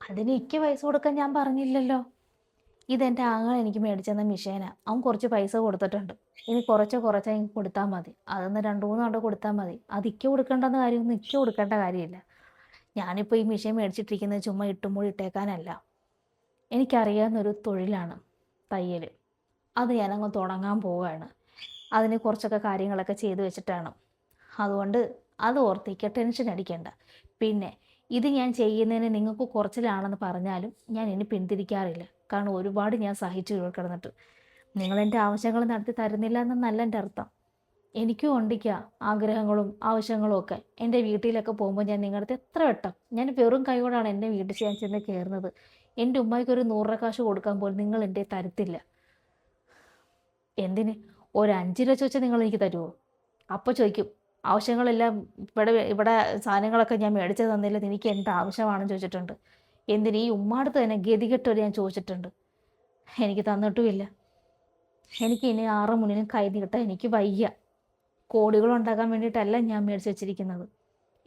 അതിന് എനിക്ക് പൈസ കൊടുക്കാൻ ഞാൻ പറഞ്ഞില്ലല്ലോ. ഇതെൻ്റെ ആങ്ങള എനിക്ക് മേടിച്ചെന്ന മിഷേനാ. അവൻ കുറച്ച് പൈസ കൊടുത്തിട്ടുണ്ട്. ഇനി കുറച്ച് എനിക്ക് കൊടുത്താൽ മതി. അതൊന്ന് 2, 3 ആണ്ട് കൊടുത്താൽ മതി. അത് ഇക്ക് കൊടുക്കേണ്ടെന്ന കാര്യമൊന്നും ഇക്ക് കൊടുക്കേണ്ട കാര്യമില്ല. ഞാനിപ്പോൾ ഈ മിഷൻ മേടിച്ചിട്ടിരിക്കുന്നത് ചുമ്മാ ഇട്ടും മൂടി ഇട്ടേക്കാനല്ല. എനിക്കറിയാവുന്നൊരു തൊഴിലാണ് തയ്യൽ. അത് ഞാനങ്ങ് തുടങ്ങാൻ പോവുകയാണ്. അതിന് കുറച്ചൊക്കെ കാര്യങ്ങളൊക്കെ ചെയ്തു വെച്ചിട്ടാണ്. അതുകൊണ്ട് അത് ഓർത്ത് ഇക്ക ടെൻഷൻ അടിക്കേണ്ട. പിന്നെ ഇത് ഞാൻ ചെയ്യുന്നതിന് നിങ്ങൾക്ക് കുറച്ചിലാണെന്ന് പറഞ്ഞാലും ഞാൻ ഇനി പിന്തിരിക്കാറില്ല. കാരണം ഒരുപാട് ഞാൻ സഹിച്ചു ഇവിടെ കിടന്നിട്ട്. നിങ്ങളെൻ്റെ ആവശ്യങ്ങൾ നടത്തി തരുന്നില്ല എന്നല്ല എൻ്റെ അർത്ഥം. എനിക്കും ഉണ്ടിക്ക ആഗ്രഹങ്ങളും ആവശ്യങ്ങളും ഒക്കെ. എൻ്റെ വീട്ടിലൊക്കെ പോകുമ്പോൾ ഞാൻ നിങ്ങളുടെ അടുത്ത് എത്ര വട്ടം ഞാൻ വെറും കൈയോടാണ് എൻ്റെ വീട്ടിൽ ഞാൻ ചെന്ന് കയറുന്നത്. എൻ്റെ ഉമ്മായിക്ക് ഒരു 100 രൂപ കാശ് കൊടുക്കാൻ പോലും നിങ്ങൾ എൻ്റെ തരത്തില്ല. എന്തിന്? ഒരു 5 രൂപ ചോദിച്ചാൽ നിങ്ങൾ എനിക്ക് തരുമോ? അപ്പോൾ ചോദിക്കും ആവശ്യങ്ങളെല്ലാം ഇവിടെ ഇവിടെ സാധനങ്ങളൊക്കെ ഞാൻ മേടിച്ച് തന്നില്ല, എനിക്ക് എന്ത് ആവശ്യമാണെന്ന് ചോദിച്ചിട്ടുണ്ട്. എന്തിന്? ഈ ഉമ്മാടുത്ത് തന്നെ ഗതികെട്ടൊരു ഞാൻ ചോദിച്ചിട്ടുണ്ട്. എനിക്ക് തന്നിട്ടുമില്ല. എനിക്ക് ഇനി 6 മുന്നിനും കൈ നീട്ടാൻ എനിക്ക് വയ്യ. കോടികൾ ഉണ്ടാക്കാൻ വേണ്ടിയിട്ടല്ല ഞാൻ മേടിച്ച് വെച്ചിരിക്കുന്നത്.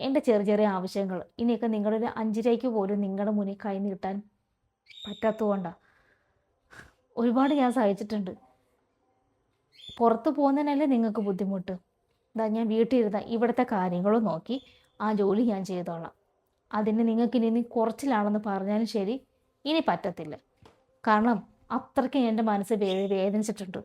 എൻ്റെ ചെറിയ ചെറിയ ആവശ്യങ്ങൾ ഇനിയൊക്കെ നിങ്ങളുടെ ഒരു 5 രൂപയ്ക്ക് പോലും നിങ്ങളുടെ മുന്നിൽ കൈ നീട്ടാൻ പറ്റാത്തതുകൊണ്ടാണ്. ഒരുപാട് ഞാൻ സഹിച്ചിട്ടുണ്ട്. പുറത്ത് പോകുന്നതിനല്ലേ നിങ്ങൾക്ക് ബുദ്ധിമുട്ട്. ഇതാ ഞാൻ വീട്ടിൽ ഇരുന്ന ഇവിടുത്തെ കാര്യങ്ങളും നോക്കി ആ ജോലി ഞാൻ ചെയ്തോളാം. അതിന് നിങ്ങൾക്ക് ഇനി കുറച്ചിലാണെന്ന് പറഞ്ഞാലും ശരി, ഇനി പറ്റത്തില്ല. കാരണം അത്രയ്ക്ക് എൻ്റെ മനസ്സ് വേദനിച്ചിട്ടുണ്ട്.